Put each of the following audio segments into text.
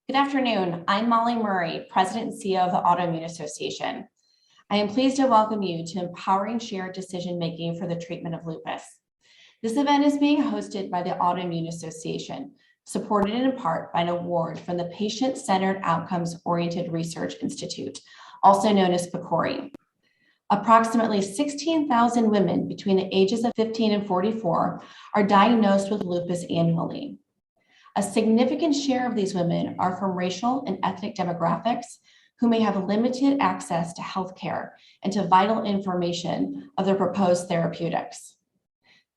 Good afternoon. I'm Molly Murray, President and CEO of the Autoimmune Association. I am pleased to welcome you to Empowering Shared Decision-Making for the Treatment of Lupus. This event is being hosted by the Autoimmune Association, supported in part by an award from the Patient-Centered Outcomes-Oriented Research Institute, also known as PCORI. Approximately 16,000 women between the ages of 15 and 44 are diagnosed with lupus annually. A significant share of these women are from racial and ethnic demographics who may have limited access to healthcare and to vital information of their proposed therapeutics.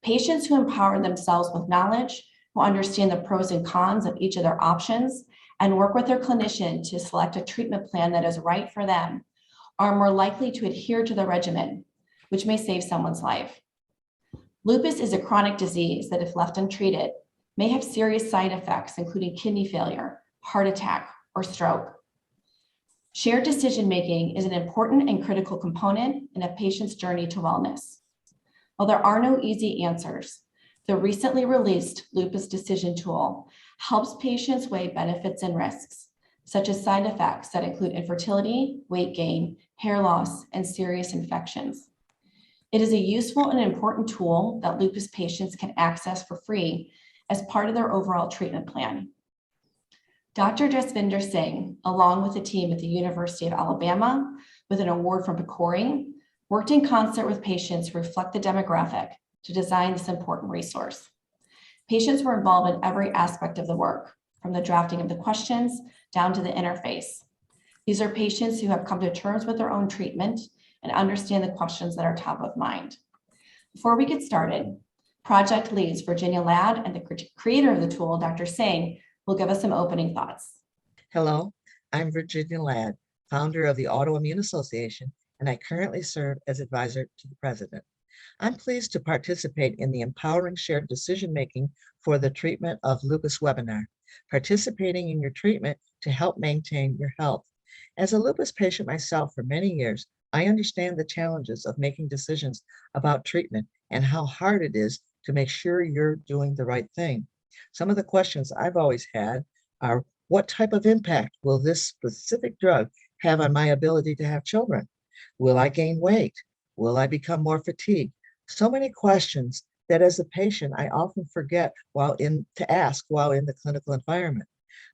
Patients who empower themselves with knowledge, who understand the pros and cons of each of their options, and work with their clinician to select a treatment plan that is right for them, are more likely to adhere to the regimen, which may save someone's life. Lupus is a chronic disease that, if left untreated, may have serious side effects, including kidney failure, heart attack, or stroke. Shared decision-making is an important and critical component in a patient's journey to wellness. While there are no easy answers, the recently released Lupus Decision Tool helps patients weigh benefits and risks, such as side effects that include infertility, weight gain, hair loss, and serious infections. It is a useful and important tool that lupus patients can access for free as part of their overall treatment plan. Dr. Jasvinder Singh, along with a team at the University of Alabama with an award from PCORI, worked in concert with patients who reflect the demographic to design this important resource. Patients were involved in every aspect of the work, from the drafting of the questions down to the interface. These are patients who have come to terms with their own treatment and understand the questions that are top of mind. Before we get started, project leads Virginia Ladd and the creator of the tool, Dr. Singh, will give us some opening thoughts. Hello, I'm Virginia Ladd, founder of the Autoimmune Association, and I currently serve as advisor to the president. I'm pleased to participate in the Empowering Shared Decision-Making for the Treatment of Lupus webinar, participating in your treatment to help maintain your health. As a lupus patient myself for many years, I understand the challenges of making decisions about treatment and how hard it is to make sure you're doing the right thing. Some of the questions I've always had are, what type of impact will this specific drug have on my ability to have children? Will I gain weight? Will I become more fatigued? So many questions that as a patient, I often forget to ask while in the clinical environment.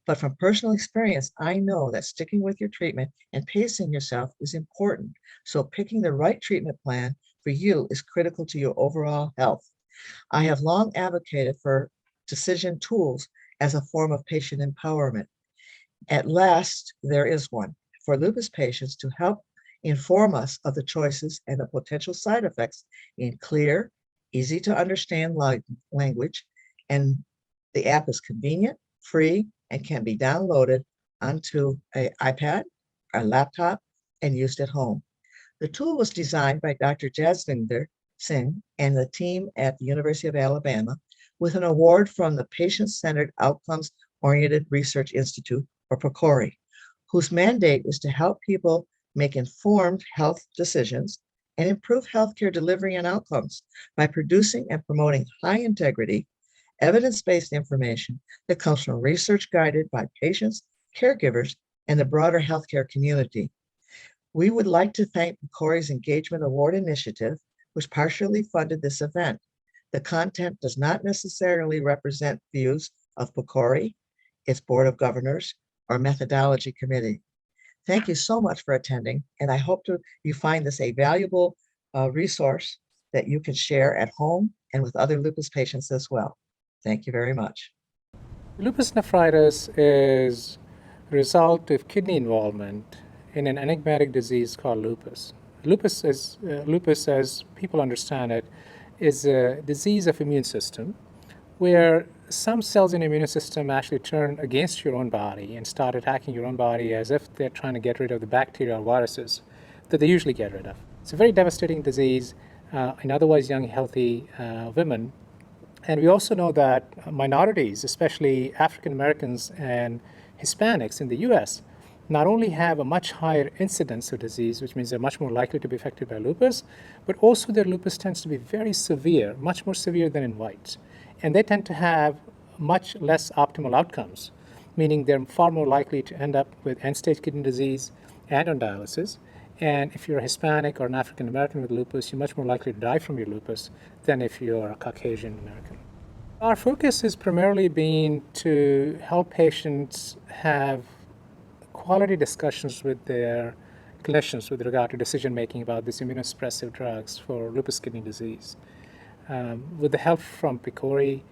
But from personal experience, I know that sticking with your treatment and pacing yourself is important. So picking the right treatment plan for you is critical to your overall health. I have long advocated for decision tools as a form of patient empowerment. At last, there is one for lupus patients to help inform us of the choices and the potential side effects in clear, easy to understand language. And the app is convenient, free, and can be downloaded onto an iPad, a laptop, and used at home. The tool was designed by Dr. Jasvinder Singh and the team at the University of Alabama with an award from the Patient-Centered Outcomes-Oriented Research Institute, or PCORI, whose mandate is to help people make informed health decisions and improve healthcare delivery and outcomes by producing and promoting high-integrity, evidence-based information that comes from research guided by patients, caregivers, and the broader healthcare community. We would like to thank PCORI's Engagement Award Initiative, which partially funded this event. The content does not necessarily represent views of PCORI, its Board of Governors, or Methodology Committee. Thank you so much for attending, and I hope you find this a valuable resource that you can share at home and with other lupus patients as well. Thank you very much. Lupus nephritis is a result of kidney involvement in an enigmatic disease called lupus. Lupus, as people understand it, is a disease of immune system where some cells in the immune system actually turn against your own body and start attacking your own body as if they're trying to get rid of the bacteria or viruses that they usually get rid of. It's a very devastating disease in otherwise young, healthy women. And we also know that minorities, especially African Americans and Hispanics in the US, not only have a much higher incidence of disease, which means they're much more likely to be affected by lupus, but also their lupus tends to be very severe, much more severe than in whites. And they tend to have much less optimal outcomes. meaning they're far more likely to end up with end-stage kidney disease and on dialysis. And if you're a Hispanic or an African American with lupus, you're much more likely to die from your lupus than if you're a Caucasian American. Our focus has primarily been to help patients have quality discussions with their clinicians with regard to decision making about these immunosuppressive drugs for lupus kidney disease. With the help from PCORI,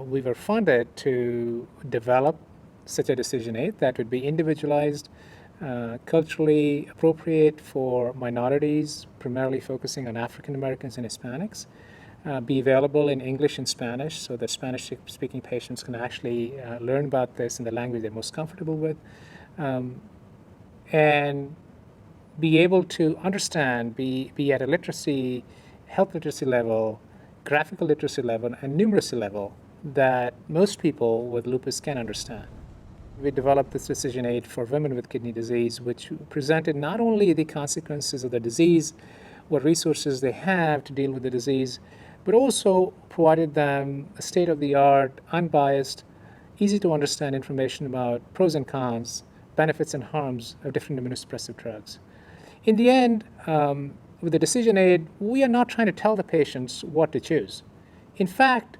we were funded to develop such a decision aid that would be individualized, culturally appropriate for minorities, primarily focusing on African Americans and Hispanics, be available in English and Spanish so that Spanish-speaking patients can actually learn about this in the language they're most comfortable with, and be able to understand, be at a health literacy level, graphical literacy level, and numeracy level that most people with lupus can understand. We developed this decision aid for women with kidney disease, which presented not only the consequences of the disease, what resources they have to deal with the disease, but also provided them a state-of-the-art, unbiased, easy to understand information about pros and cons, benefits and harms of different immunosuppressive drugs. In the end, with the decision aid, we are not trying to tell the patients what to choose. In fact,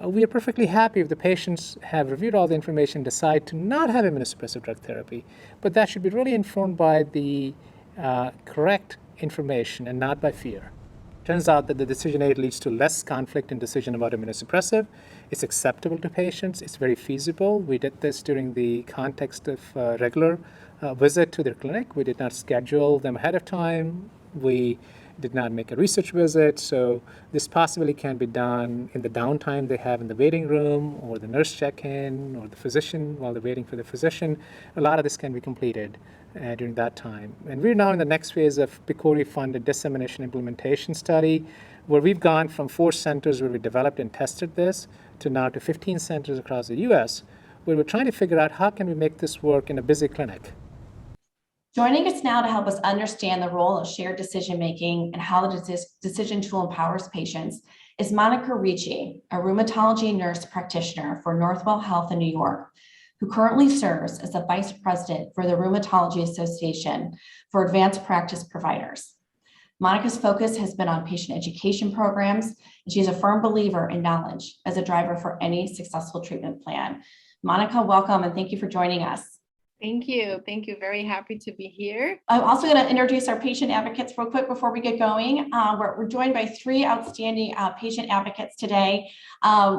we are perfectly happy if the patients have reviewed all the information, decide to not have immunosuppressive drug therapy, but that should be really informed by the correct information and not by fear. Turns out that the decision aid leads to less conflict in decision about immunosuppressive. It's acceptable to patients. It's very feasible. We did this during the context of regular visit to their clinic. We did not schedule them ahead of time. We did not make a research visit. So this possibly can be done in the downtime they have in the waiting room, or the nurse check-in, or the physician while they're waiting for the physician. A lot of this can be completed during that time. And we're now in the next phase of PCORI-funded dissemination implementation study, where we've gone from 4 centers where we developed and tested this to now to 15 centers across the US, where we're trying to figure out how can we make this work in a busy clinic. Joining us now to help us understand the role of shared decision-making and how the decision tool empowers patients is Monica Ricci, a rheumatology nurse practitioner for Northwell Health in New York, who currently serves as the Vice President for the Rheumatology Association for Advanced Practice Providers. Monica's focus has been on patient education programs, and she's a firm believer in knowledge as a driver for any successful treatment plan. Monica, welcome, and thank you for joining us. Thank you. Thank you. Very happy to be here. I'm also going to introduce our patient advocates real quick before we get going. We're joined by 3 outstanding patient advocates today.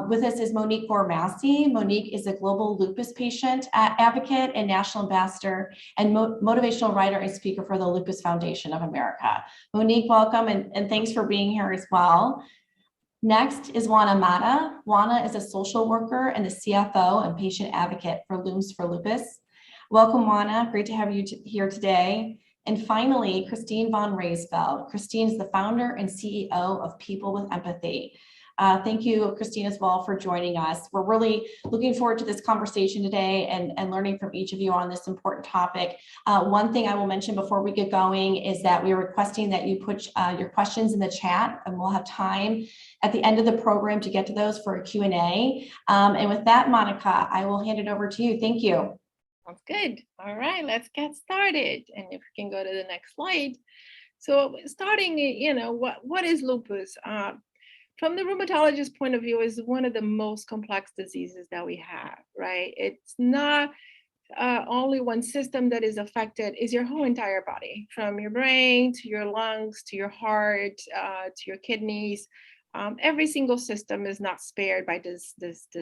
With us is Monique Gormassi. Monique is a global lupus patient advocate and national ambassador and motivational writer and speaker for the Lupus Foundation of America. Monique, welcome, and thanks for being here as well. Next is Juana Mata. Juana is a social worker and the CFO and patient advocate for Looms for Lupus. Welcome, Juana. Great to have you here today. And finally, Christine von Reisfeld. Christine is the founder and CEO of People with Empathy. Thank you, Christine, as well, for joining us. We're really looking forward to this conversation today and learning from each of you on this important topic. One thing I will mention before we get going is that we are requesting that you put your questions in the chat, and we'll have time at the end of the program to get to those for a Q&A. And with that, Monica, I will hand it over to you. Thank you. Sounds good. All right, let's get started. And if we can go to the next slide. So starting, what is lupus? From the rheumatologist point of view, is one of the most complex diseases that we have, right? It's not only one system that is affected, is your whole entire body, from your brain to your lungs, to your heart, to your kidneys. Every single system is not spared by this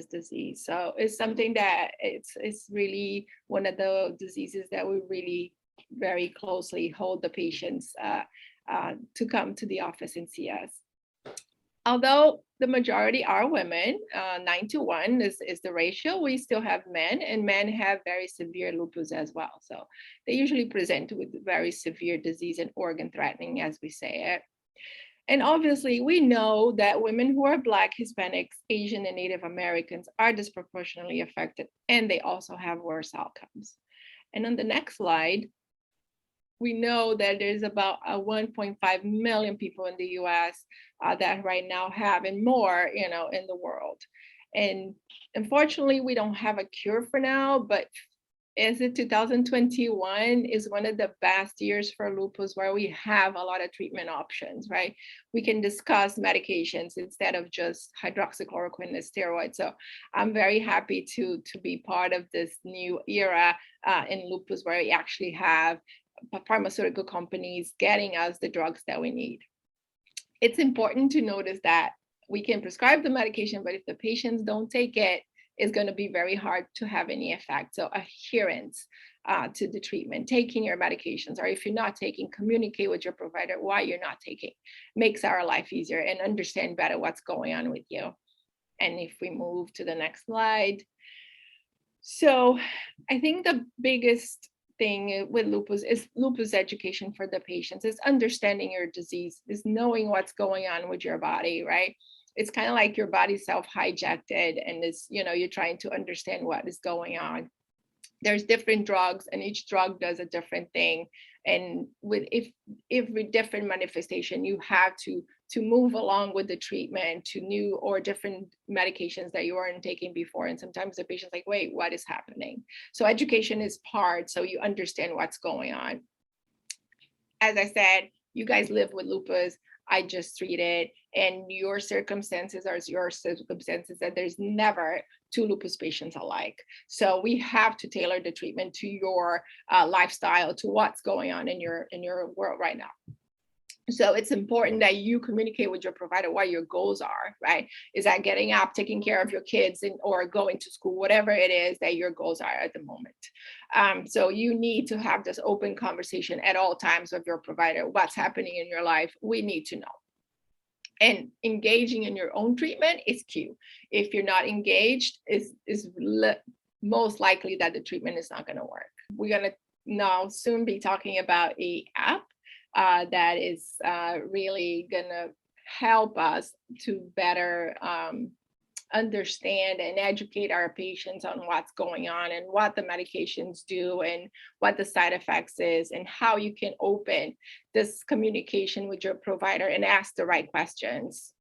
disease. So it's something that it's really one of the diseases that we really very closely hold the patients to come to the office and see us. Although the majority are women, 9-to-1 is the ratio, we still have men, and men have very severe lupus as well. So they usually present with very severe disease and organ threatening, as we say it. And obviously, we know that women who are Black, Hispanics, Asian, and Native Americans are disproportionately affected, and they also have worse outcomes. And on the next slide, we know that there's about 1.5 million people in the US that right now have, and more, in the world. And unfortunately, we don't have a cure for now, but is it 2021 is one of the best years for lupus where we have a lot of treatment options, right? We can discuss medications instead of just hydroxychloroquine and steroids. So I'm very happy to be part of this new era in lupus where we actually have pharmaceutical companies getting us the drugs that we need. It's important to notice that we can prescribe the medication, but if the patients don't take it, it's going to be very hard to have any effect. So adherence to the treatment, taking your medications, or if you're not taking, communicate with your provider why you're not taking, makes our life easier and understand better what's going on with you. And if we move to the next slide. So I think the biggest thing with lupus is lupus education for the patients, is understanding your disease, is knowing what's going on with your body, right? It's kind of like your body self-hijacked and it's, you're trying to understand what is going on. There's different drugs and each drug does a different thing. And with every different manifestation, you have to move along with the treatment to new or different medications that you weren't taking before. And sometimes the patient's like, wait, what is happening? So education is part, so you understand what's going on. As I said, you guys live with lupus. I just treat it, and your circumstances are your circumstances, that there's never two lupus patients alike. So we have to tailor the treatment to your lifestyle, to what's going on in your world right now. So it's important that you communicate with your provider what your goals are, right? Is that getting up, taking care of your kids, or going to school, whatever it is that your goals are at the moment. So you need to have this open conversation at all times with your provider. What's happening in your life? We need to know. And engaging in your own treatment is key. If you're not engaged, is most likely that the treatment is not going to work. We're going to now soon be talking about an app that is really going to help us to better understand and educate our patients on what's going on and what the medications do and what the side effects is, and how you can open this communication with your provider and ask the right questions.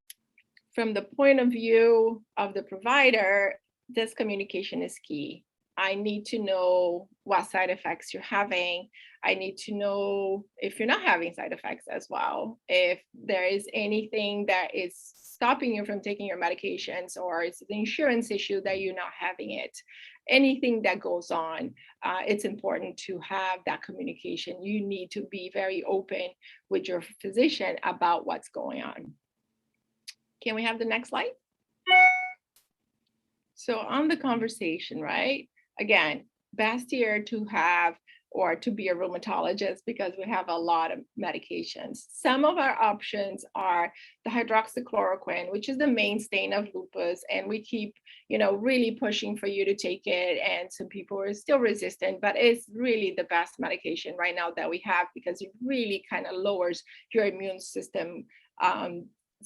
From the point of view of the provider, this communication is key. I need to know what side effects you're having. I need to know if you're not having side effects as well. If there is anything that is stopping you from taking your medications, or it's the insurance issue that you're not having it. Anything that goes on, it's important to have that communication. You need to be very open with your physician about what's going on. Can we have the next slide? So on the conversation, right? Again, best year to have or to be a rheumatologist because we have a lot of medications. Some of our options are the hydroxychloroquine, which is the mainstay of lupus, and we keep, really pushing for you to take it. And some people are still resistant, but it's really the best medication right now that we have because it really kind of lowers your immune system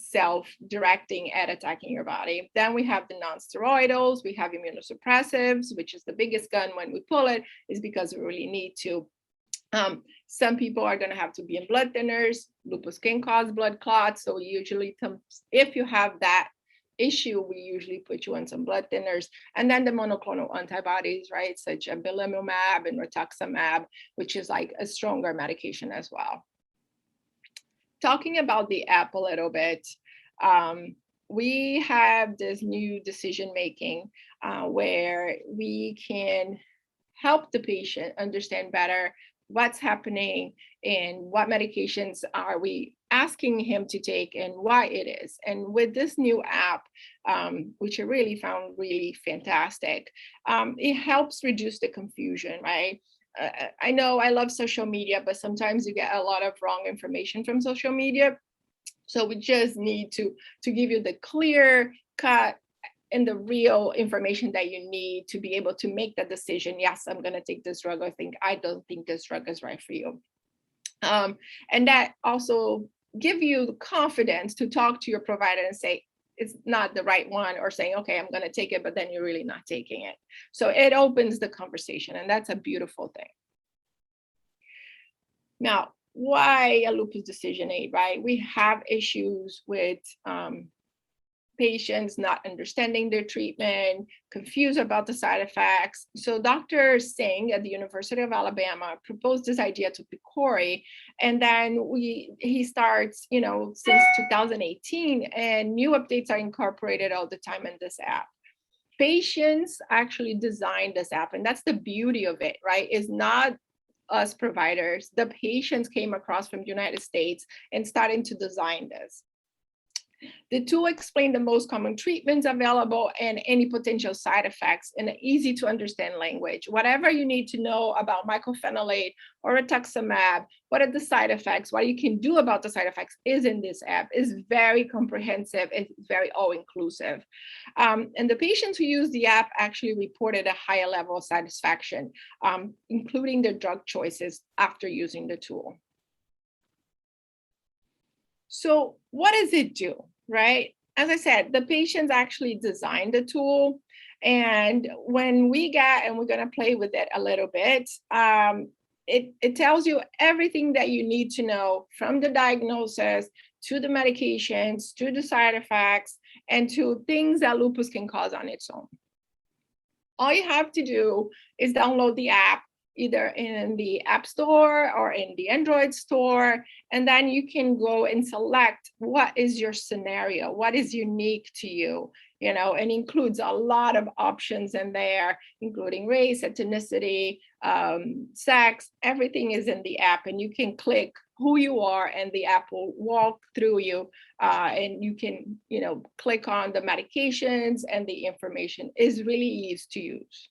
self-directing at attacking your body. Then we have the non-steroidals, we have immunosuppressives, which is the biggest gun when we pull it, is because we really need to. Some people are going to have to be in blood thinners. Lupus can cause blood clots, so usually if you have that issue, we usually put you on some blood thinners. And then the monoclonal antibodies, right, such as belimumab and rituximab, which is like a stronger medication as well. Talking about the app a little bit, we have this new decision making where we can help the patient understand better what's happening and what medications are we asking him to take and why it is. And with this new app, which I really found really fantastic, it helps reduce the confusion, right? I know I love social media, but sometimes you get a lot of wrong information from social media. So we just need to give you the clear cut and the real information that you need to be able to make that decision. Yes, I'm going to take this drug. I don't think this drug is right for you. And that also give you the confidence to talk to your provider and say, it's not the right one, or saying, okay, I'm going to take it, but then you're really not taking it. So it opens the conversation, and that's a beautiful thing. Now, why a lupus decision aid, right? We have issues with patients not understanding their treatment, confused about the side effects. So Dr. Singh at the University of Alabama proposed this idea to Picori, and then he starts, since 2018, and new updates are incorporated all the time in this app. Patients actually designed this app, and that's the beauty of it, right? It's not us providers. The patients came across from the United States and starting to design this. The tool explains the most common treatments available and any potential side effects in an easy to understand language. Whatever you need to know about mycophenolate or rituximab, what are the side effects, what you can do about the side effects is in this app. It's very comprehensive, it's very all-inclusive. And the patients who use the app actually reported a higher level of satisfaction, including their drug choices after using the tool. So what does it do, right? As I said, the patients actually designed the tool. And when we get, and we're going to play with it a little bit, it tells you everything that you need to know, from the diagnosis to the medications, to the side effects, and to things that lupus can cause on its own. All you have to do is download the app, either in the App Store or in the Android store, and then you can go and select what is your scenario, what is unique to you, and includes a lot of options in there, including race, ethnicity, sex, everything is in the app, and you can click who you are and the app will walk through you, and you can, click on the medications, and the information is really easy to use.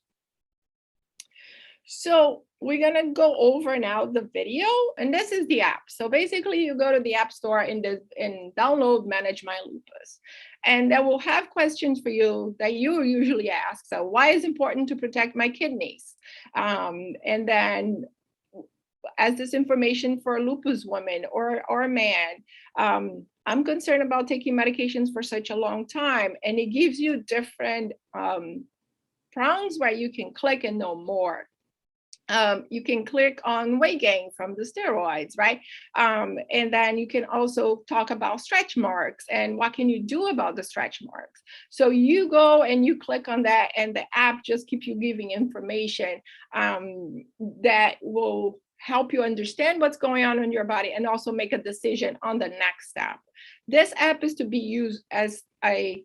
So we're gonna go over now the video, and this is the app. So basically you go to the App Store and download Manage My Lupus. And that will have questions for you that you usually ask. So why is it important to protect my kidneys? And then as this information for a lupus woman or a man, I'm concerned about taking medications for such a long time. And it gives you different prompts where you can click and know more. You can click on weight gain from the steroids, right? And then you can also talk about stretch marks and what can you do about the stretch marks. So you go and you click on that, and the app just keeps you giving information that will help you understand what's going on in your body and also make a decision on the next step. This app is to be used as a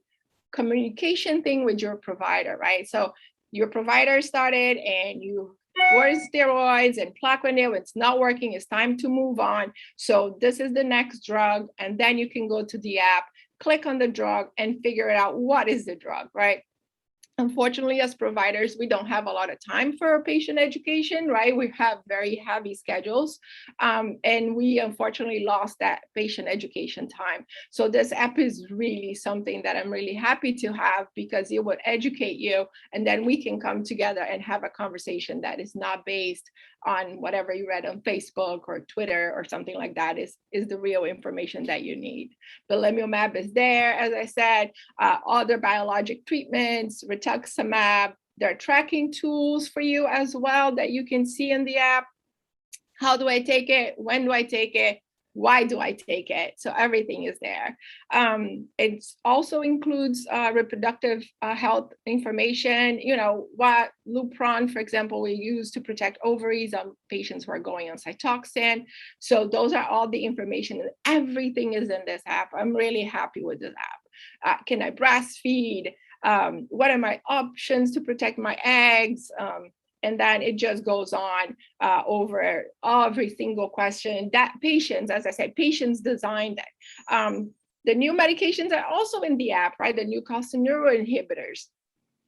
communication thing with your provider, right? So your provider started and you were steroids and Plaquenil, it's not working, it's time to move on. So this is the next drug. And then you can go to the app, click on the drug and figure out what is the drug, right? Unfortunately, as providers, we don't have a lot of time for patient education, right? We have very heavy schedules, and we unfortunately lost that patient education time. So this app is really something that I'm really happy to have, because it would educate you, and then we can come together and have a conversation that is not based on whatever you read on Facebook or Twitter or something like that. Is the real information that you need. Belimumab is there, as I said, other biologic treatments, rituximab. There are tracking tools for you as well that you can see in the app. How do I take it? When do I take it? Why do I take it? So everything is there. It also includes reproductive health information, what Lupron, for example, we use to protect ovaries on patients who are going on Cytoxan. So those are all the information, and everything is in this app. I'm really happy with this app. Can I breastfeed? What are my options to protect my eggs? And then it just goes on over every single question that patients, as I said, patients designed it. The new medications are also in the app, right? The new calcineurin inhibitors.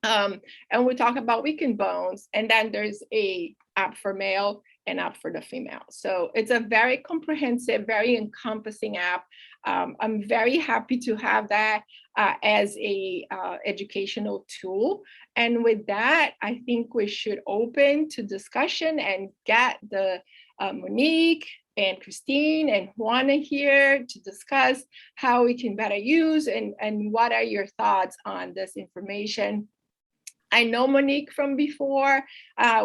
And we talk about weakened bones, and then there's a app for male and app for the female. So it's a very comprehensive, very encompassing app. I'm very happy to have that as a educational tool. And with that, I think we should open to discussion and get the Monique and Christine and Juana here to discuss how we can better use and what are your thoughts on this information. I know Monique from before.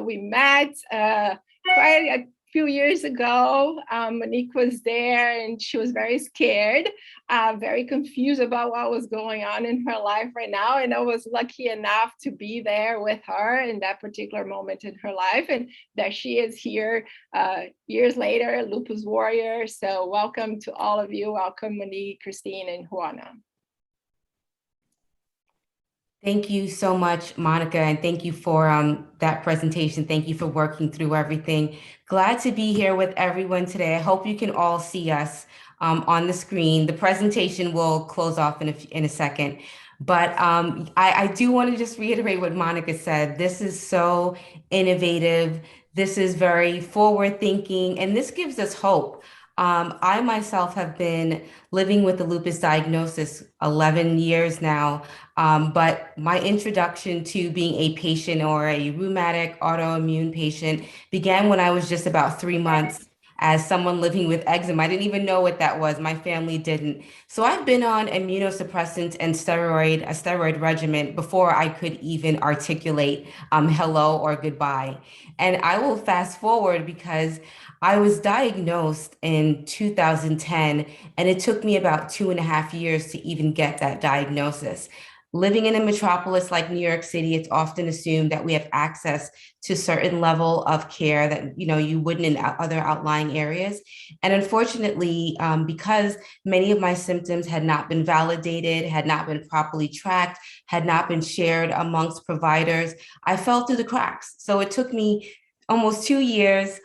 We met quite few years ago, Monique was there and she was very scared, very confused about what was going on in her life right now. And I was lucky enough to be there with her in that particular moment in her life. And that she is here years later, Lupus warrior. So welcome to all of you. Welcome, Monique, Christine, and Juana. Thank you so much, Monica, and thank you for that presentation. Thank you for working through everything. Glad to be here with everyone today. I hope you can all see us on the screen. The presentation will close off in a second, but I do want to just reiterate what Monica said. This is so innovative. This is very forward thinking, and this gives us hope. I myself have been living with the lupus diagnosis 11 years now, but my introduction to being a patient or a rheumatic autoimmune patient began when I was just about 3 months as someone living with eczema. I didn't even know what that was. My family didn't. So I've been on immunosuppressants and a steroid regimen before I could even articulate hello or goodbye. And I will fast forward because I was diagnosed in 2010, and it took me about 2.5 years to even get that diagnosis. Living in a metropolis like New York City, it's often assumed that we have access to certain level of care that you wouldn't in other outlying areas. And unfortunately, because many of my symptoms had not been validated, had not been properly tracked, had not been shared amongst providers, I fell through the cracks. So it took me almost 2 years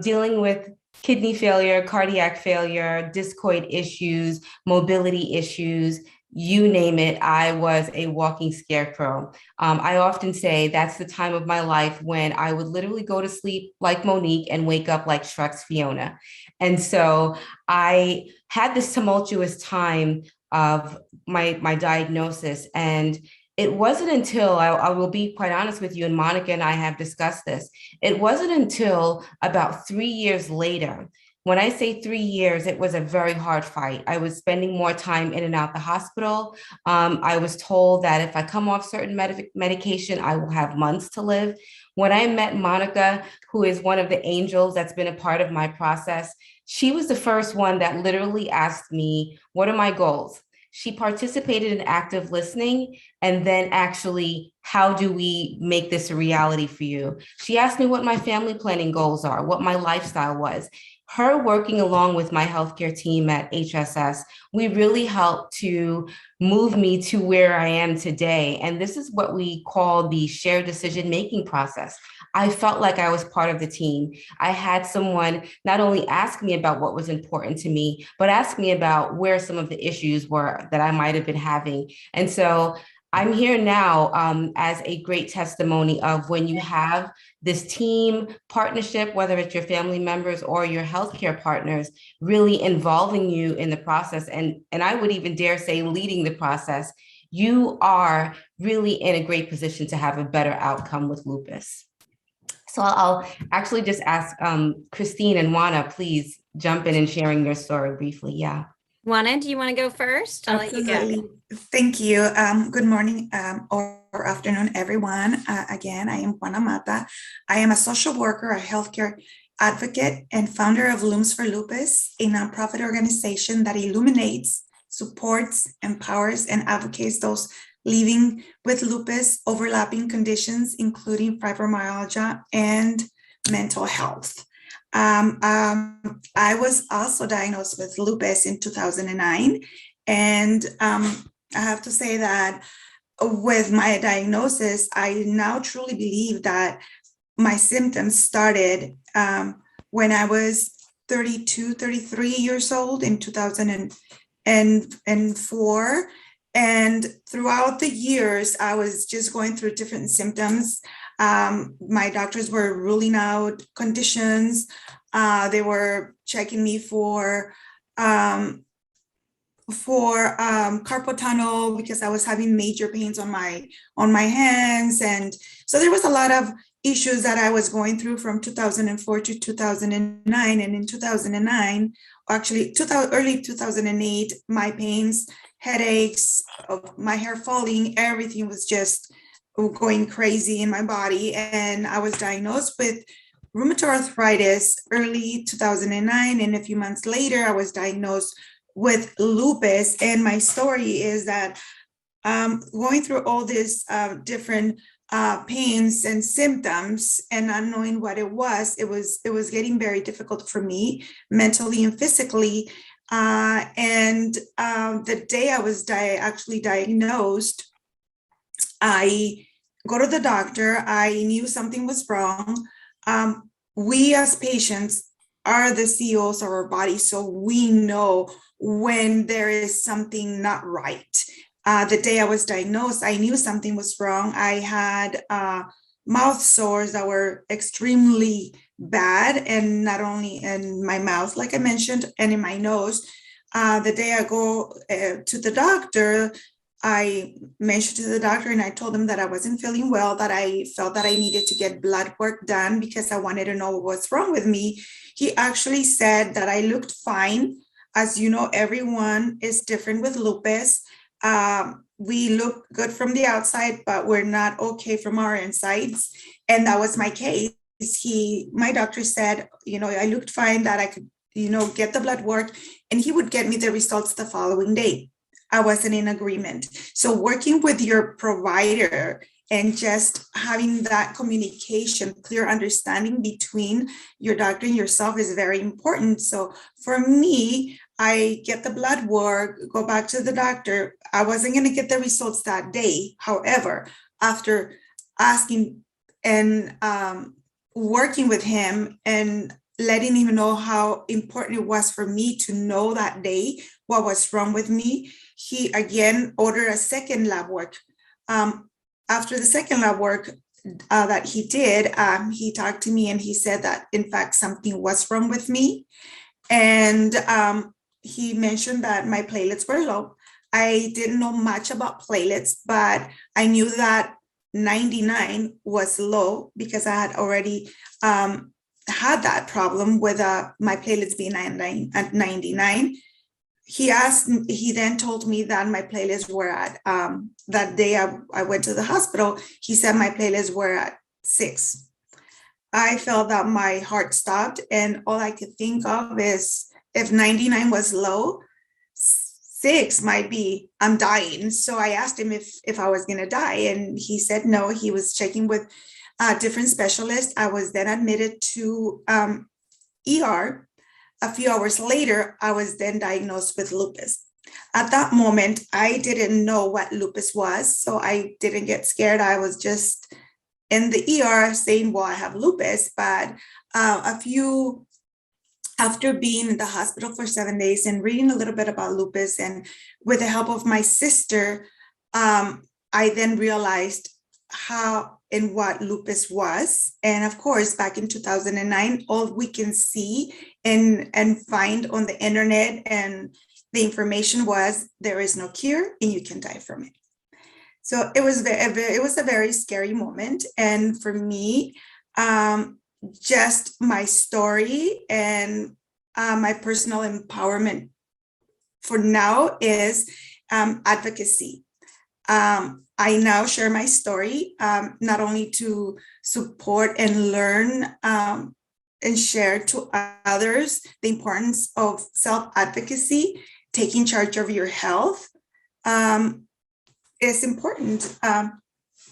dealing with kidney failure, cardiac failure, discoid issues, mobility issues, you name it. I was a walking scarecrow. I often say that's the time of my life when I would literally go to sleep like Monique and wake up like Shrek's Fiona. And so I had this tumultuous time of my diagnosis. And it wasn't until, I will be quite honest with you, and Monica and I have discussed this, it wasn't until about 3 years later. When I say 3 years, it was a very hard fight. I was spending more time in and out the hospital. I was told that if I come off certain medication, I will have months to live. When I met Monica, who is one of the angels that's been a part of my process, she was the first one that literally asked me, what are my goals? She participated in active listening, and then actually, how do we make this a reality for you? She asked me what my family planning goals are, what my lifestyle was. Her working along with my healthcare team at HSS, we really helped to move me to where I am today. And this is what we call the shared decision-making process. I felt like I was part of the team. I had someone not only ask me about what was important to me, but ask me about where some of the issues were that I might have been having. And so I'm here now as a great testimony of when you have this team partnership, whether it's your family members or your healthcare partners, really involving you in the process. And I would even dare say leading the process, you are really in a great position to have a better outcome with lupus. So I'll actually just ask Christine and Juana, please jump in and sharing your story briefly. Yeah. Juana, do you want to go first? I'll let you go. Thank you. Good morning or afternoon, everyone. Again, I am Juana Mata. I am a social worker, a healthcare advocate, and founder of Looms for Lupus, a nonprofit organization that illuminates, supports, empowers, and advocates those living with lupus overlapping conditions, including fibromyalgia and mental health. I was also diagnosed with lupus in 2009. And I have to say that with my diagnosis, I now truly believe that my symptoms started when I was 32, 33 years old in 2004. And throughout the years, I was just going through different symptoms. My doctors were ruling out conditions. They were checking me for carpal tunnel because I was having major pains on my hands. And so there was a lot of issues that I was going through from 2004 to 2009. And in 2009, actually early 2008, my pains, headaches, my hair falling, everything was just going crazy in my body. And I was diagnosed with rheumatoid arthritis early 2009, and a few months later, I was diagnosed with lupus. And my story is that going through all these different pains and symptoms and not knowing what it was getting very difficult for me mentally and physically. And the day I was actually diagnosed, I go to the doctor. I knew something was wrong. We as patients are the CEOs of our body, so we know when there is something not right. The day I was diagnosed, I knew something was wrong. I had mouth sores that were extremely bad, and not only in my mouth, like I mentioned, and in my nose. The day I go to the doctor, I mentioned to the doctor and I told him that I wasn't feeling well, that I felt that I needed to get blood work done because I wanted to know what was wrong with me. He actually said that I looked fine. As you know, everyone is different with lupus. We look good from the outside, but we're not okay from our insides. And that was my case. My doctor said, I looked fine, that I could, get the blood work, and he would get me the results the following day. I wasn't in agreement. So working with your provider and just having that communication, clear understanding between your doctor and yourself is very important. So for me, I get the blood work, go back to the doctor. I wasn't going to get the results that day. However, after asking and working with him and letting him know how important it was for me to know that day what was wrong with me, he again ordered a second lab work. After the second lab work that he did, he talked to me and he said that in fact something was wrong with me. And he mentioned that my platelets were low. I didn't know much about platelets, but I knew that 99 was low because I had already had that problem with my platelets being at 99. He then told me that my platelets were at, that day I went to the hospital, he said my platelets were at 6. I felt that my heart stopped, and all I could think of is if 99 was low, 6 might be I'm dying. So I asked him if I was going to die, and he said no. He was checking with different specialists. I was then admitted to ER. A few hours later, I was then diagnosed with lupus. At that moment, I didn't know what lupus was, so I didn't get scared. I was just in the ER saying, well, I have lupus. But after being in the hospital for 7 days and reading a little bit about lupus, and with the help of my sister, I then realized how and what lupus was. And of course, back in 2009, all we can see and find on the internet and the information was there is no cure and you can die from it. So it was a very scary moment. And for me, just my story and my personal empowerment for now is advocacy. I now share my story, not only to support and learn and share to others the importance of self-advocacy, taking charge of your health is important.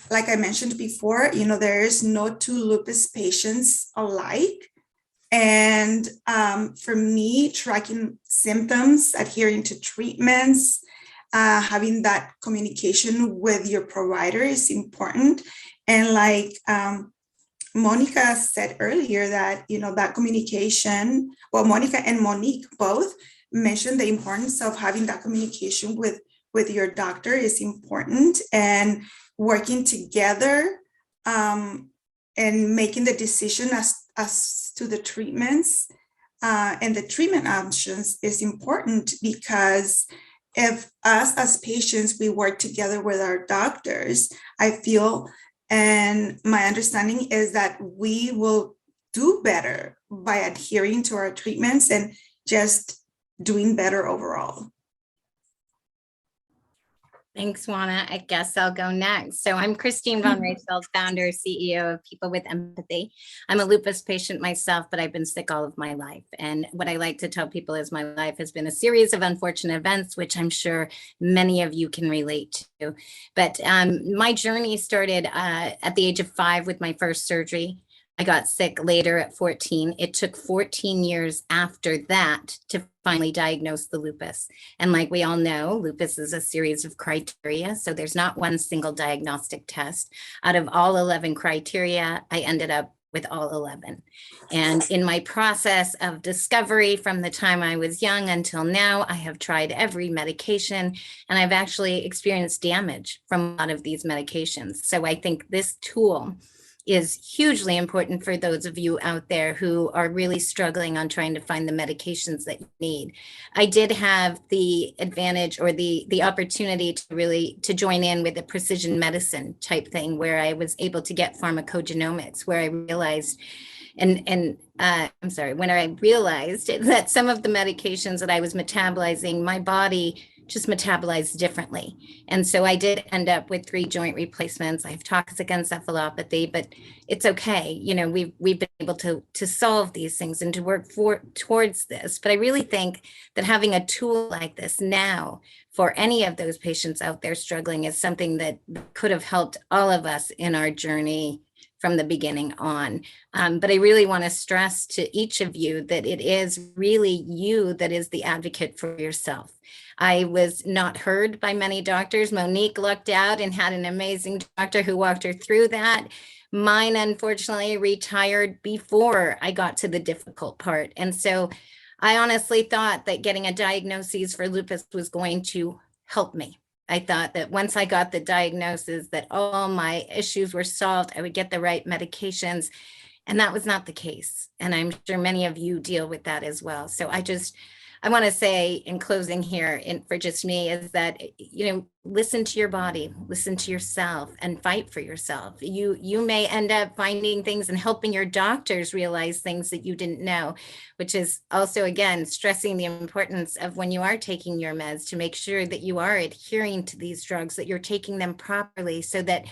Like I mentioned before, there is no two lupus patients alike. And for me, tracking symptoms, adhering to treatments, having that communication with your provider is important. And like Monica said earlier, that that communication, well, Monica and Monique both mentioned the importance of having that communication with your doctor is important, and working together and making the decision as to the treatments and the treatment options is important, because if us as patients, we work together with our doctors, I feel, and my understanding is that we will do better by adhering to our treatments and just doing better overall. Thanks, Juana. I guess I'll go next. So I'm Christine Von Rachel, founder, CEO of People with Empathy. I'm a lupus patient myself, but I've been sick all of my life. And what I like to tell people is my life has been a series of unfortunate events, which I'm sure many of you can relate to. But my journey started at the age of 5 with my first surgery. I got sick later at 14. It took 14 years after that to finally diagnose the lupus. And like we all know, lupus is a series of criteria. So there's not one single diagnostic test. Out of all 11 criteria, I ended up with all 11. And in my process of discovery from the time I was young until now, I have tried every medication and I've actually experienced damage from a lot of these medications. So I think this tool is hugely important for those of you out there who are really struggling on trying to find the medications that you need. I did have the advantage or the opportunity to join in with a precision medicine type thing where I was able to get pharmacogenomics, where I realized when I realized that some of the medications that I was metabolizing, my body just metabolized differently. And so I did end up with 3 joint replacements. I have toxic encephalopathy, but it's okay. You know, we've been able to solve these things and to work towards this. But I really think that having a tool like this now for any of those patients out there struggling is something that could have helped all of us in our journey from the beginning on. But I really want to stress to each of you that it is really you that is the advocate for yourself. I was not heard by many doctors. Monique lucked out and had an amazing doctor who walked her through that. Mine, unfortunately, retired before I got to the difficult part. And so I honestly thought that getting a diagnosis for lupus was going to help me. I thought that once I got the diagnosis that all my issues were solved, I would get the right medications. And that was not the case. And I'm sure many of you deal with that as well. So I want to say in closing here for just me is that, listen to your body, listen to yourself and fight for yourself. You may end up finding things and helping your doctors realize things that you didn't know, which is also, again, stressing the importance of when you are taking your meds to make sure that you are adhering to these drugs, that you're taking them properly so that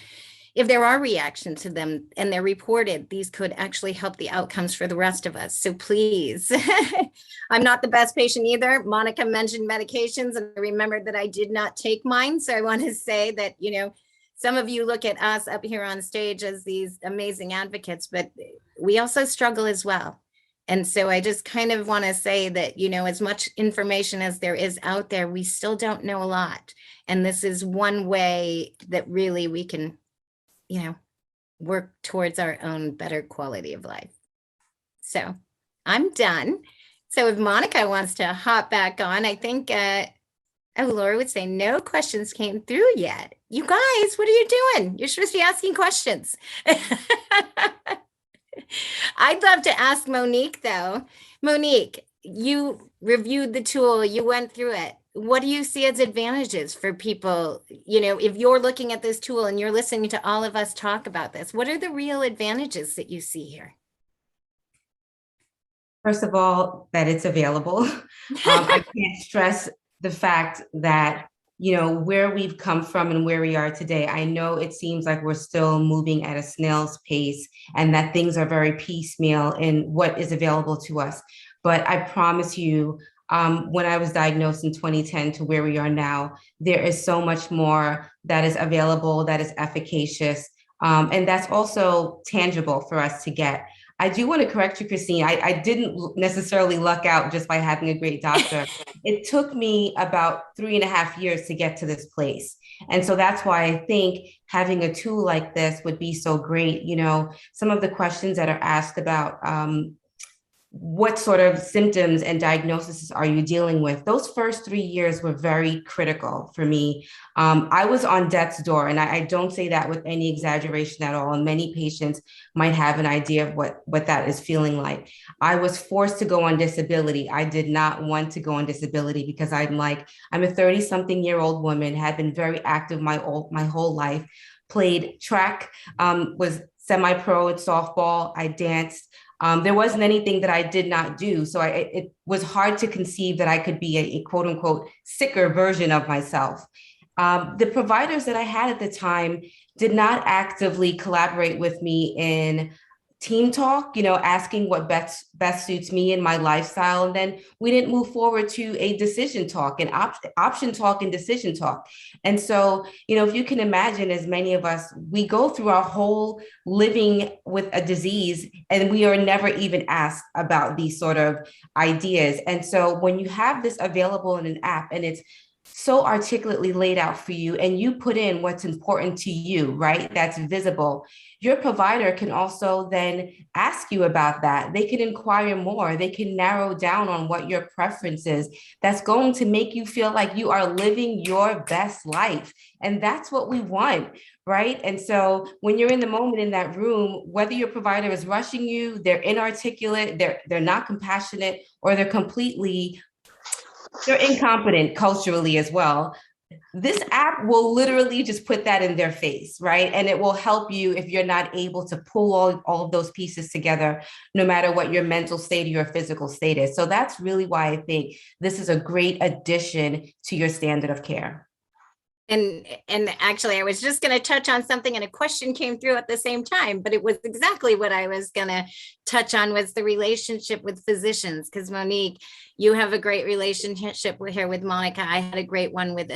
if there are reactions to them and they're reported, these could actually help the outcomes for the rest of us. So please, I'm not the best patient either. Monica mentioned medications and I remembered that I did not take mine. So I want to say that, some of you look at us up here on stage as these amazing advocates, but we also struggle as well. And so I just kind of want to say that, as much information as there is out there, we still don't know a lot. And this is one way that really we can work towards our own better quality of life. So I'm done. So if Monica wants to hop back on, I think, Laura would say no questions came through yet. You guys, what are you doing? You're supposed to be asking questions. I'd love to ask Monique though. Monique, you reviewed the tool, you went through it. What do you see as advantages for people? If you're looking at this tool and you're listening to all of us talk about this, what are the real advantages that you see here? First of all, that it's available. I can't stress the fact that, where we've come from and where we are today. I know it seems like we're still moving at a snail's pace and that things are very piecemeal in what is available to us. But I promise you, when I was diagnosed in 2010 to where we are now, there is so much more that is available, that is efficacious, and that's also tangible for us to get. I do want to correct you, Christine. I didn't necessarily luck out just by having a great doctor. It took me about 3.5 years to get to this place. And so that's why I think having a tool like this would be so great. Some of the questions that are asked about what sort of symptoms and diagnoses are you dealing with? Those first 3 years were very critical for me. I was on death's door, and I don't say that with any exaggeration at all. And many patients might have an idea of what that is feeling like. I was forced to go on disability. I did not want to go on disability because I'm a 30-something-year-old woman, had been very active my whole life, played track, was semi-pro at softball, I danced. There wasn't anything that I did not do. So it was hard to conceive that I could be a quote unquote sicker version of myself. The providers that I had at the time did not actively collaborate with me in team talk, asking what best suits me and my lifestyle. And then we didn't move forward to a decision talk and option talk and decision talk. And so, if you can imagine, as many of us, we go through our whole living with a disease and we are never even asked about these sort of ideas. And so when you have this available in an app and it's so articulately laid out for you and you put in what's important to you, right? That's visible. Your provider can also then ask you about that. They can inquire more. They can narrow down on what your preference is. That's going to make you feel like you are living your best life. And that's what we want, right? And so when you're in the moment in that room, whether your provider is rushing you, they're inarticulate, they're not compassionate, or they're incompetent culturally as well. This app will literally just put that in their face, right? And it will help you if you're not able to pull all of those pieces together, no matter what your mental state or your physical state is. So that's really why I think this is a great addition to your standard of care. And actually, I was just going to touch on something and a question came through at the same time, but it was exactly what I was going to touch on, was the relationship with physicians. Because Monique, you have a great relationship here with Monica. I had a great one with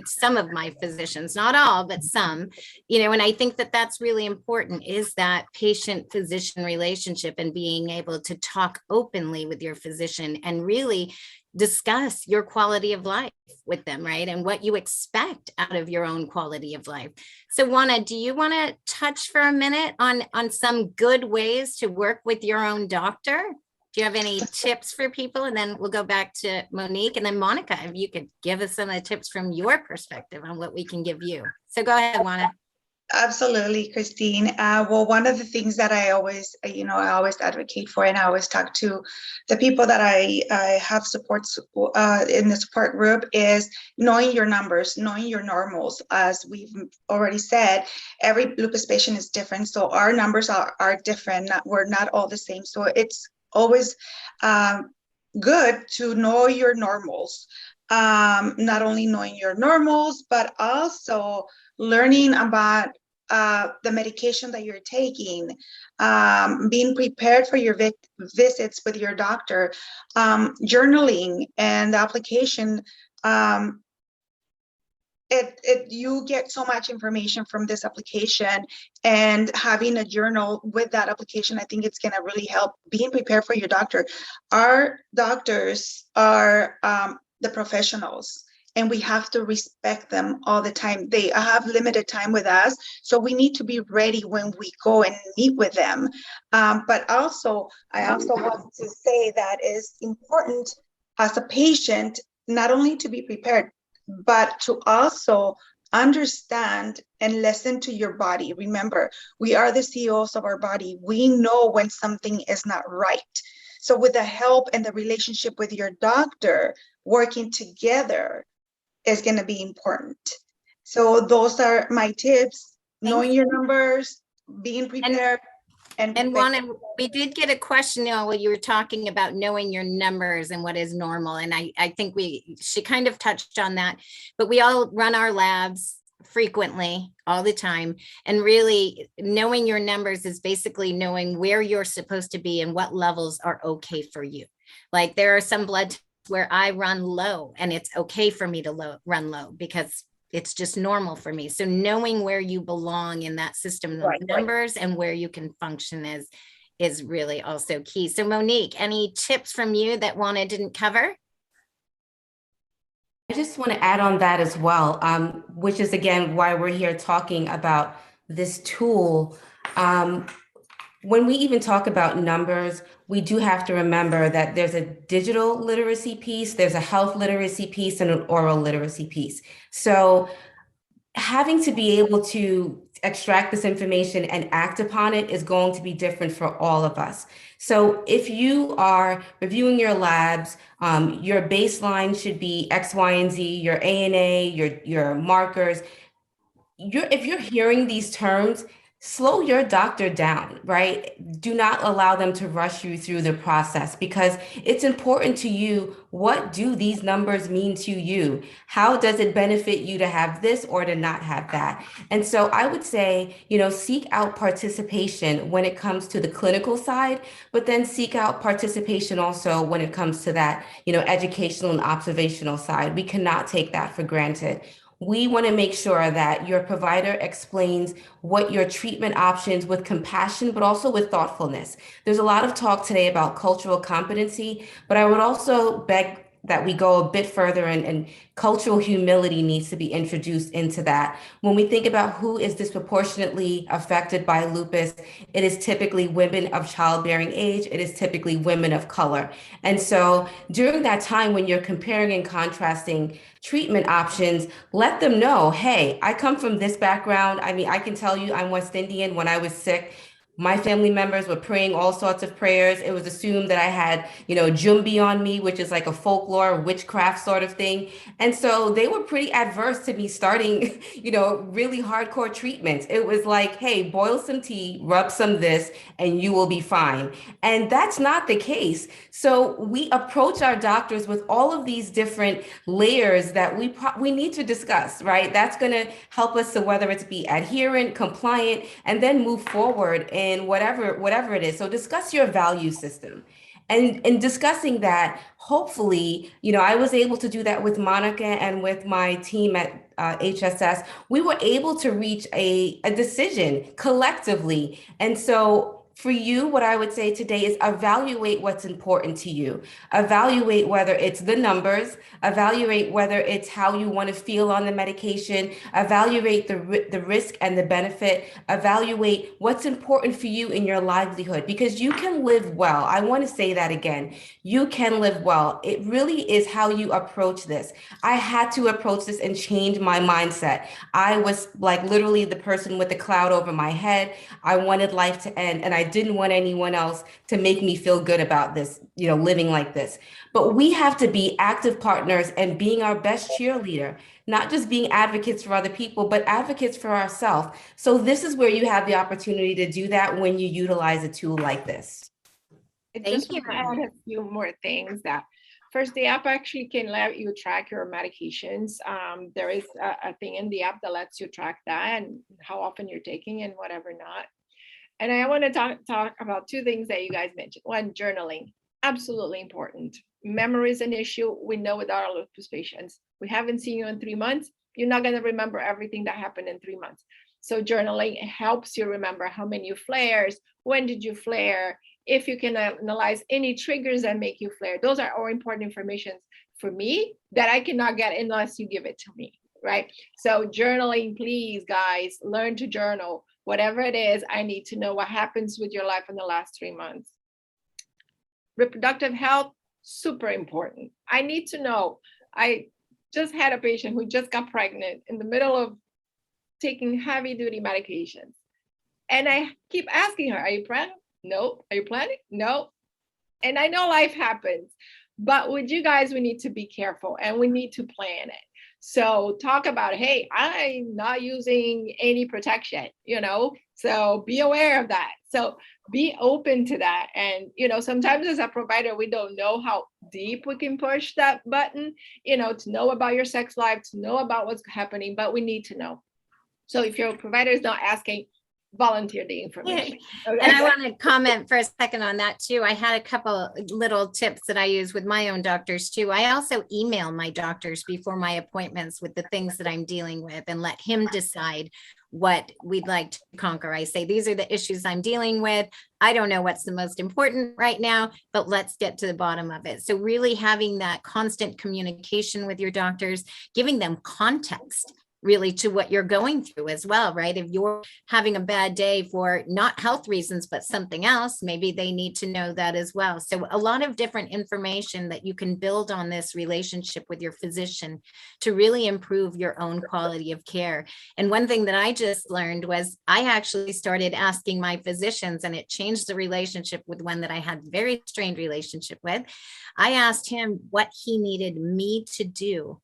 some of my physicians, not all, but some, and I think that that's really important, is that patient-physician relationship and being able to talk openly with your physician and really discuss your quality of life with them, right? And what you expect out of your own quality of life. So Juana, do you want to touch for a minute on some good ways to work with your own doctor? Do you have any tips for people? And then we'll go back to Monique, and then Monica, if you could give us some of the tips from your perspective on what we can give you. So go ahead, Juana. Absolutely, Christine. Well, one of the things that I always advocate for, and I always talk to the people that I have supports in the support group, is knowing your numbers, knowing your normals. As we've already said, every lupus patient is different, so our numbers are different. We're not all the same. So it's always good to know your normals. Not only knowing your normals, but also learning about the medication that you're taking, being prepared for your visits with your doctor, journaling and the application. You get so much information from this application, and having a journal with that application, I think it's going to really help being prepared for your doctor. Our doctors are the professionals, and we have to respect them all the time. They have limited time with us, so we need to be ready when we go and meet with them. But also, I also want to say that it's important as a patient, not only to be prepared, but to also understand and listen to your body. Remember, we are the CEOs of our body. We know when something is not right. So with the help and the relationship with your doctor, working together is going to be important. So those are my tips: knowing your numbers, being prepared. And Juana, we did get a question while you were talking about knowing your numbers and what is normal. And I think she kind of touched on that, but we all run our labs frequently all the time. And really knowing your numbers is basically knowing where you're supposed to be and what levels are okay for you. Like there are some blood tests where I run low and it's okay for me to run low because it's just normal for me. So knowing where you belong in that system of numbers and where you can function is really also key. So Monique, any tips from you that Juana didn't cover? I just want to add on that as well, which is again why we're here talking about this tool. When we even talk about numbers, we do have to remember that there's a digital literacy piece, there's a health literacy piece, and an oral literacy piece. So having to be able to extract this information and act upon it is going to be different for all of us. So if you are reviewing your labs, your baseline should be X, Y, and Z, your ANA, your markers. If you're hearing these terms, slow your doctor down, right? Do not allow them to rush you through the process because it's important to you. What do these numbers mean to you? How does it benefit you to have this or to not have that? And so I would say, seek out participation when it comes to the clinical side, but then seek out participation also when it comes to that, educational and observational side. We cannot take that for granted. We want to make sure that your provider explains what your treatment options with compassion, but also with thoughtfulness. There's a lot of talk today about cultural competency, but I would also beg that we go a bit further and cultural humility needs to be introduced into that. When we think about who is disproportionately affected by lupus, it is typically women of childbearing age. It is typically women of color. And so during that time when you're comparing and contrasting treatment options, let them know, hey, I come from this background. I mean, I can tell you I'm West Indian. When I was sick, my family members were praying all sorts of prayers. It was assumed that I had, Jumbi on me, which is like a folklore witchcraft sort of thing. And so they were pretty adverse to me starting, really hardcore treatments. It was like, hey, boil some tea, rub some this, and you will be fine. And that's not the case. So we approach our doctors with all of these different layers that we need to discuss, right? That's going to help us to whether it's be adherent, compliant, and then move forward in whatever it is. So discuss your value system. And in discussing that, hopefully, I was able to do that with Monica and with my team at HSS. We were able to reach a decision collectively. And so for you, what I would say today is evaluate what's important to you. Evaluate whether it's the numbers, evaluate whether it's how you want to feel on the medication, evaluate the risk and the benefit, evaluate what's important for you in your livelihood, because you can live well. I want to say that again. You can live well. It really is how you approach this. I had to approach this and change my mindset. I was like literally the person with the cloud over my head. I wanted life to end, and I didn't want anyone else to make me feel good about this, living like this. But we have to be active partners and being our best cheerleader, not just being advocates for other people, but advocates for ourselves. So this is where you have the opportunity to do that when you utilize a tool like this. I Thank just you. want to add a few more things. That first, the app actually can let you track your medications. There is a thing in the app that lets you track that and how often you're taking and whatever not. And I want to talk about two things that you guys mentioned. One, journaling, absolutely important. Memory is an issue. We know with our lupus patients, we haven't seen you in 3 months. You're not going to remember everything that happened in 3 months. So journaling helps you remember how many flares, when did you flare, if you can analyze any triggers that make you flare. Those are all important information for me that I cannot get unless you give it to me, right? So journaling, please, guys, learn to journal. Whatever it is, I need to know what happens with your life in the last 3 months. Reproductive health, super important. I need to know. I just had a patient who just got pregnant in the middle of taking heavy duty medications. And I keep asking her, are you pregnant? No. Are you planning? No. And I know life happens, but with you guys, we need to be careful and we need to plan it. So talk about, hey, I'm not using any protection, so be aware of that. So be open to that. And, sometimes as a provider, we don't know how deep we can push that button, to know about your sex life, to know about what's happening, but we need to know. So if your provider is not asking, volunteer the information. Okay. And I want to comment for a second on that too. I had a couple little tips that I use with my own doctors too. I also email my doctors before my appointments with the things that I'm dealing with and let him decide what we'd like to conquer. I say, these are the issues I'm dealing with. I don't know what's the most important right now, but let's get to the bottom of it. So really having that constant communication with your doctors, giving them context really to what you're going through as well, right? If you're having a bad day for not health reasons, but something else, maybe they need to know that as well. So a lot of different information that you can build on this relationship with your physician to really improve your own quality of care. And one thing that I just learned was I actually started asking my physicians, and it changed the relationship with one that I had a very strained relationship with. I asked him what he needed me to do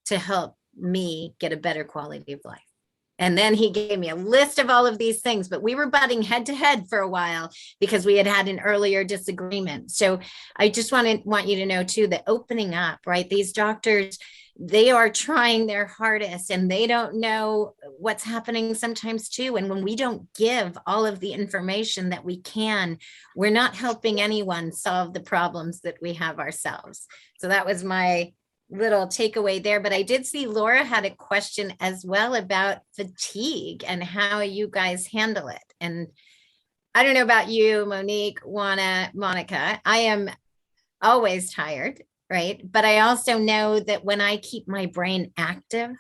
to help me get a better quality of life. And then he gave me a list of all of these things, but we were butting head to head for a while because we had had an earlier disagreement. So I just want you to know too, that opening up, right? These doctors, they are trying their hardest and they don't know what's happening sometimes too. And when we don't give all of the information that we can, we're not helping anyone solve the problems that we have ourselves. So that was my little takeaway there. But I did see Laura had a question as well about fatigue and how you guys handle it. And I don't know about you, Monique, Juana, Monica, I am always tired, right? But I also know that when I keep my brain active,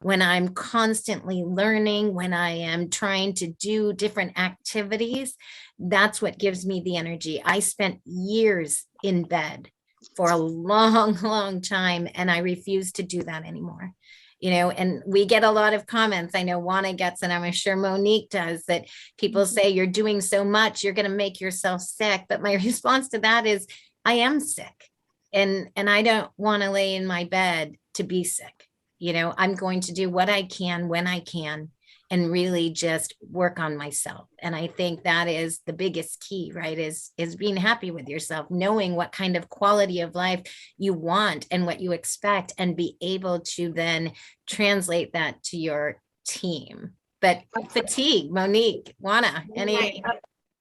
when I'm constantly learning, when I am trying to do different activities, that's what gives me the energy. I spent years in bed for a long time, and I refuse to do that anymore. And we get a lot of comments. I know Juana gets, and I'm sure Monique does, that people say you're doing so much, you're going to make yourself sick. But my response to that is, I am sick, and I don't want to lay in my bed to be sick. I'm going to do what I can when I can and really just work on myself. And I think that is the biggest key, right? Is being happy with yourself, knowing what kind of quality of life you want and what you expect, and be able to then translate that to your team. But fatigue, Monique, Juana, any?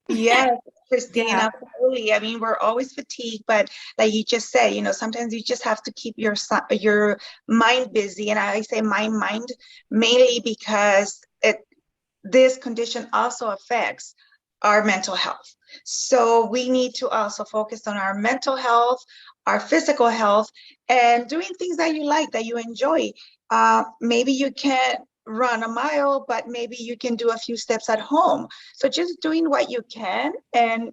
Yes, Christine, Yeah. absolutely. I mean, we're always fatigued, but like you just said, sometimes you just have to keep your mind busy. And I say my mind mainly because this condition also affects our mental health. So we need to also focus on our mental health, our physical health, and doing things that you like, that you enjoy. Maybe you can't run a mile, but maybe you can do a few steps at home. So just doing what you can and,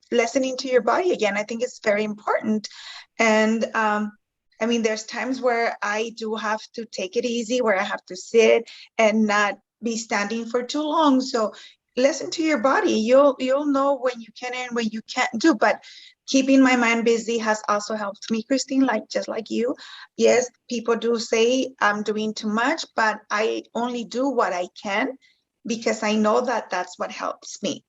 listening to your body again, I think it's very important. And I mean, there's times where I do have to take it easy, where I have to sit and not be standing for too long. So listen to your body. You'll know when you can and when you can't do. But keeping my mind busy has also helped me, Christine, just like you. Yes, people do say I'm doing too much, but I only do what I can because I know that that's what helps me.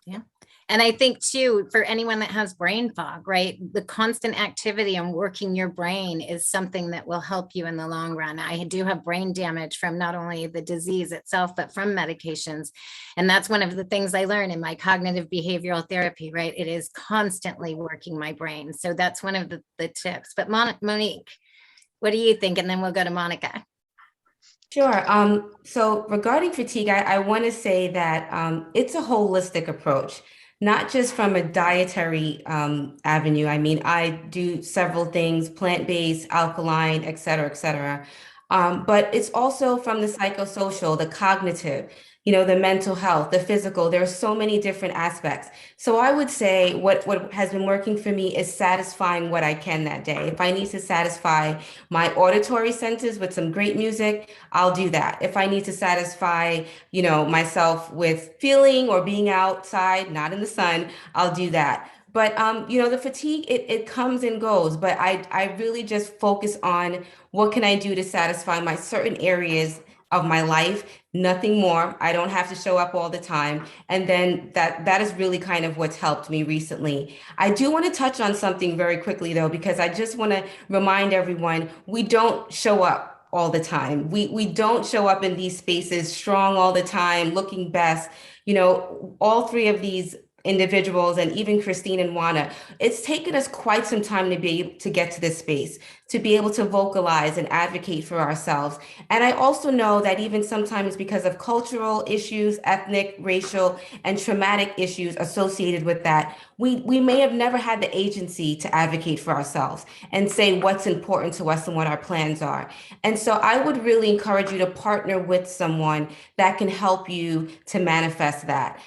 Yeah. And I think too, for anyone that has brain fog, right, the constant activity and working your brain is something that will help you in the long run. I do have brain damage from not only the disease itself, but from medications. And that's one of the things I learned in my cognitive behavioral therapy, right? It is constantly working my brain. So that's one of the tips. But Monique, what do you think? And then we'll go to Monica. Sure. So regarding fatigue, I want to say that it's a holistic approach, not just from a dietary avenue. I mean, I do several things, plant-based, alkaline, et cetera, et cetera. But it's also from the psychosocial, the cognitive, the mental health, the physical. There are so many different aspects. So I would say what has been working for me is satisfying what I can that day. If I need to satisfy my auditory senses with some great music, I'll do that. If I need to satisfy, myself with feeling or being outside, not in the sun, I'll do that. But the fatigue, it comes and goes, but I really just focus on what can I do to satisfy my certain areas of my life, nothing more. I don't have to show up all the time. And then that is really kind of what's helped me recently. I do want to touch on something very quickly though, because I just want to remind everyone, we don't show up all the time. We don't show up in these spaces strong all the time, looking best. All three of these individuals and even Christine and Juana, it's taken us quite some time to be able to get to this space, to be able to vocalize and advocate for ourselves. And I also know that even sometimes because of cultural issues, ethnic, racial, and traumatic issues associated with that, we may have never had the agency to advocate for ourselves and say what's important to us and what our plans are. And so I would really encourage you to partner with someone that can help you to manifest that.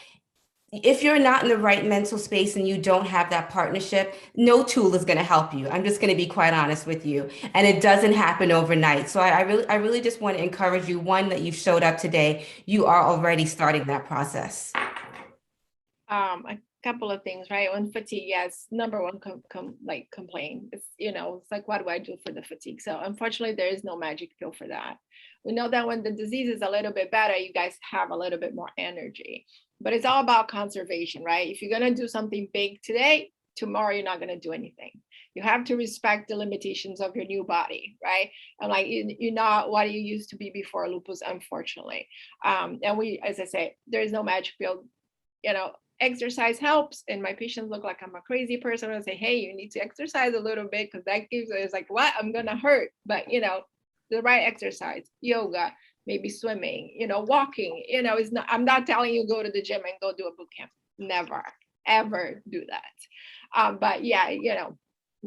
If you're not in the right mental space and you don't have that partnership, no tool is going to help you. I'm just going to be quite honest with you. And it doesn't happen overnight. So I really just want to encourage you, one, that you showed up today. You are already starting that process. A couple of things, right? On fatigue, yes, number one complaint. It's, it's like, what do I do for the fatigue? So unfortunately, there is no magic pill for that. We know that when the disease is a little bit better, you guys have a little bit more energy. But it's all about conservation, right? If you're going to do something big today, tomorrow you're not going to do anything. You have to respect the limitations of your new body, right? And like you're not what you used to be before lupus, unfortunately. And we, as I say, there is no magic pill. You know, exercise helps, and my patients look like I'm a crazy person and say, hey, you need to exercise a little bit, because that gives it's like, what, I'm gonna hurt. But you know, the right exercise, yoga, maybe swimming, you know, walking, you know, it's not, I'm not telling you go to the gym and go do a boot camp. Never ever do that. But yeah, you know,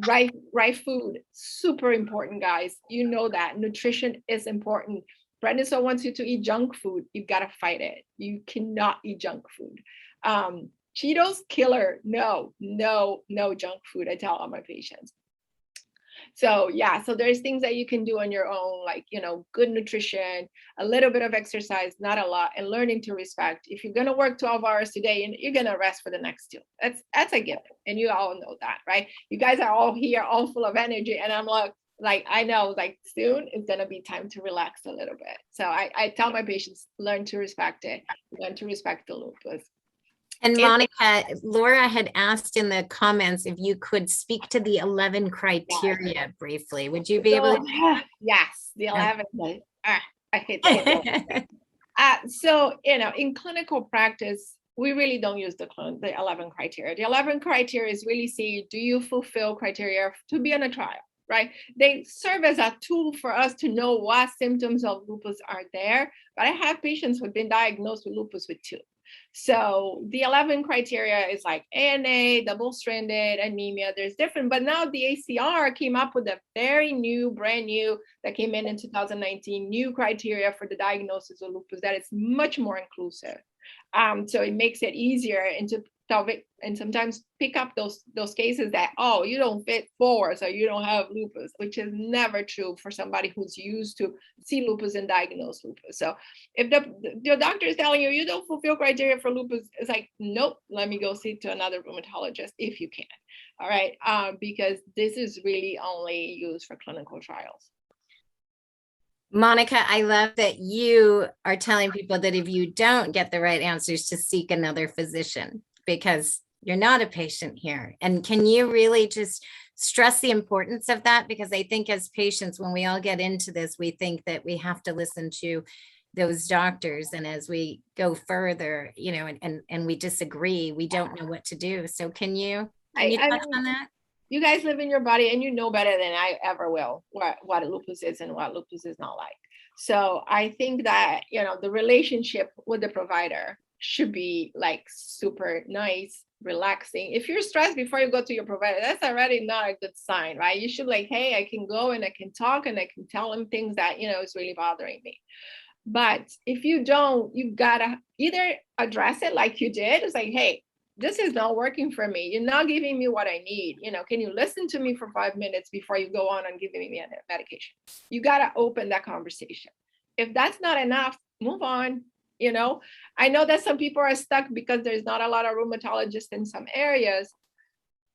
right food, super important, guys. You know that nutrition is important. Brendan so wants you to eat junk food. You gotta fight it. You cannot eat junk food. Cheetos, killer. No junk food. I tell all my patients. So yeah, so there's things that you can do on your own, like, you know, good nutrition, a little bit of exercise, not a lot, and learning to respect. If you're going to work 12 hours today, and you're going to rest for the next 2. That's a given. And you all know that, right? You guys are all here, all full of energy. And I'm like, I know, like soon it's going to be time to relax a little bit. So I tell my patients, learn to respect it, learn to respect the lupus. And Monica, Laura had asked in the comments if you could speak to the 11 criteria briefly. Would you be able to? Yes, the 11. I hate that. So, you know, in clinical practice, we really don't use the 11 criteria. The 11 criteria is really see, do you fulfill criteria to be on a trial, right? They serve as a tool for us to know what symptoms of lupus are there. But I have patients who've been diagnosed with lupus with 2. So the 11 criteria is like ANA, double-stranded anemia. There's different, but now the ACR came up with a very new, brand new, that came in 2019, new criteria for the diagnosis of lupus that is much more inclusive. So it makes it easier and sometimes pick up those cases that, oh, you don't fit 4, so you don't have lupus, which is never true for somebody who's used to see lupus and diagnose lupus. So if your doctor is telling you you don't fulfill criteria for lupus, it's like, nope, let me go see to another rheumatologist if you can. All right, because this is really only used for clinical trials. Monica, I love that you are telling people that if you don't get the right answers, to seek another physician, because you're not a patient here. And can you really just stress the importance of that? Because I think as patients, when we all get into this, we think that we have to listen to those doctors. And as we go further, you know, and we disagree, we don't know what to do. So can you touch on that? You guys live in your body and you know better than I ever will what lupus is and what lupus is not like. So I think that, you know, the relationship with the provider should be like super nice, relaxing. If you're stressed before you go to your provider, that's already not a good sign, right? You should like, hey, I can go and I can talk and I can tell them things that, you know, is really bothering me. But if you don't, you gotta either address it like you did. It's like, hey, this is not working for me. You're not giving me what I need. You know, can you listen to me for 5 minutes before you go on and giving me medication? You got to open that conversation. If that's not enough, move on. You know, I know that some people are stuck because there's not a lot of rheumatologists in some areas,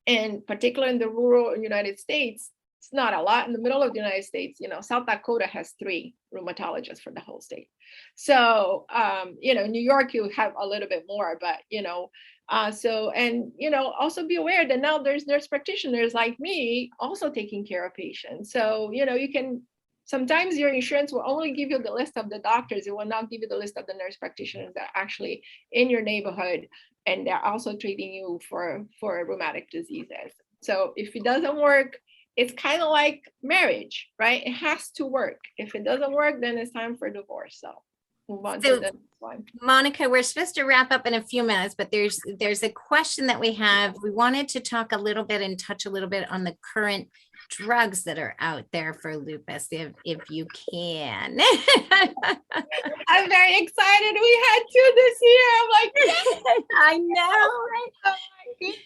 and particularly in the rural United States, it's not a lot. In the middle of the United States, you know, South Dakota has 3 rheumatologists for the whole state. So, you know, New York, you have a little bit more, but, you know, so, and, you know, also be aware that now there's nurse practitioners like me also taking care of patients. So, you know, you can, sometimes your insurance will only give you the list of the doctors. It will not give you the list of the nurse practitioners that are actually in your neighborhood. And they're also treating you for rheumatic diseases. So if it doesn't work, it's kind of like marriage, right? It has to work. If it doesn't work, then it's time for divorce. So move on to the next one. Monica, we're supposed to wrap up in a few minutes, but there's a question that we have. We wanted to talk a little bit and touch a little bit on the current drugs that are out there for lupus, if you can. I'm very excited. We had 2 this year. I'm like, yes. I know. Oh my goodness.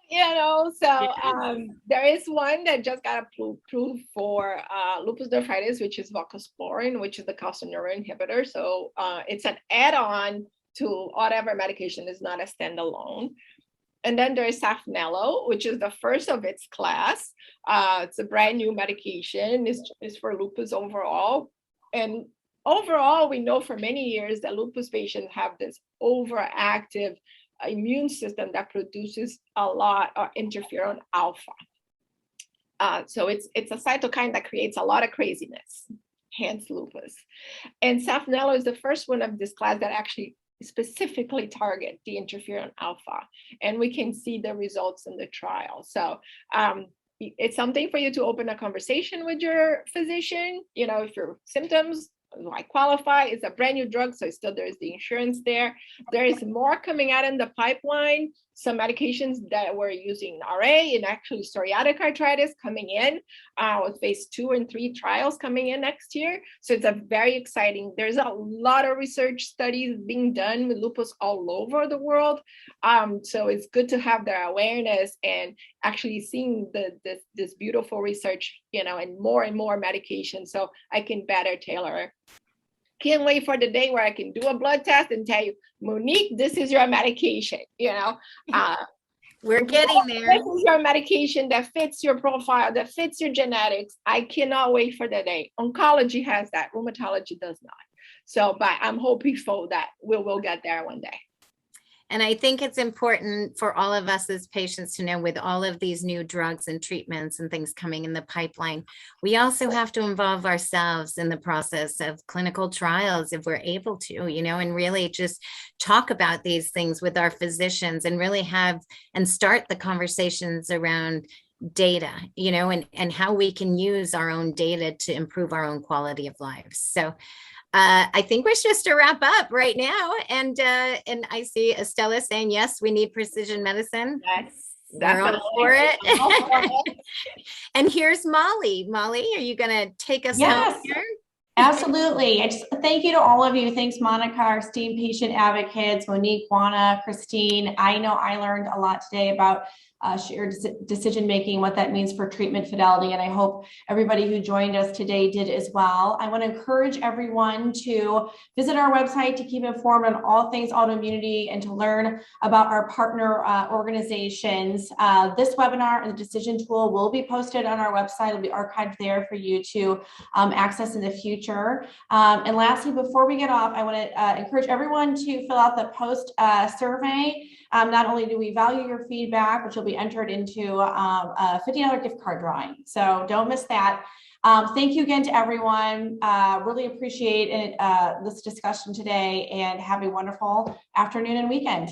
You know, so there is one that just got approved for lupus nephritis, which is voclosporin, which is the calcineurin inhibitor. So it's an add-on to whatever medication, is not a standalone. And then there is Safnello, which is the first of its class. It's a brand new medication. It's for lupus overall. And overall, we know for many years that lupus patients have this overactive immune system that produces a lot of interferon alpha. So it's a cytokine that creates a lot of craziness, hence lupus. And Safnello is the first one of this class that actually specifically target the interferon alpha. And we can see the results in the trial. So it's something for you to open a conversation with your physician. You know, if your symptoms I qualify, it's a brand new drug, so still there's the insurance there. There is more coming out in the pipeline. Some medications that we're using RA and actually psoriatic arthritis coming in with phase 2 and 3 trials coming in next year. So it's a very exciting, there's a lot of research studies being done with lupus all over the world. So it's good to have their awareness and actually seeing this beautiful research, you know, and more medication, so I can better tailor. Can't wait for the day where I can do a blood test and tell you, Monique, this is your medication, you know. We're getting there. This is your medication that fits your profile, that fits your genetics. I cannot wait for the day. Oncology has that, rheumatology does not. So, but I'm hopeful that we will get there one day. And I think it's important for all of us as patients to know, with all of these new drugs and treatments and things coming in the pipeline, we also have to involve ourselves in the process of clinical trials if we're able to, you know, and really just talk about these things with our physicians and really have and start the conversations around data, you know, and how we can use our own data to improve our own quality of life. So I think we're supposed to wrap up right now. And I see Estella saying, yes, we need precision medicine. Yes, we're all for it. And here's Molly. Molly, are you going to take us home here? Absolutely. I just thank you to all of you. Thanks, Monica, our esteemed patient advocates, Monique, Juana, Christine. I know I learned a lot today about shared decision-making, what that means for treatment fidelity. And I hope everybody who joined us today did as well. I want to encourage everyone to visit our website to keep informed on all things autoimmunity and to learn about our partner organizations. This webinar and the decision tool will be posted on our website. It'll be archived there for you to access in the future. And lastly, before we get off, I want to encourage everyone to fill out the post survey. Not only do we value your feedback, which will be entered into a $50 gift card drawing. So don't miss that. Thank you again to everyone. Really appreciate it, this discussion today, and have a wonderful afternoon and weekend.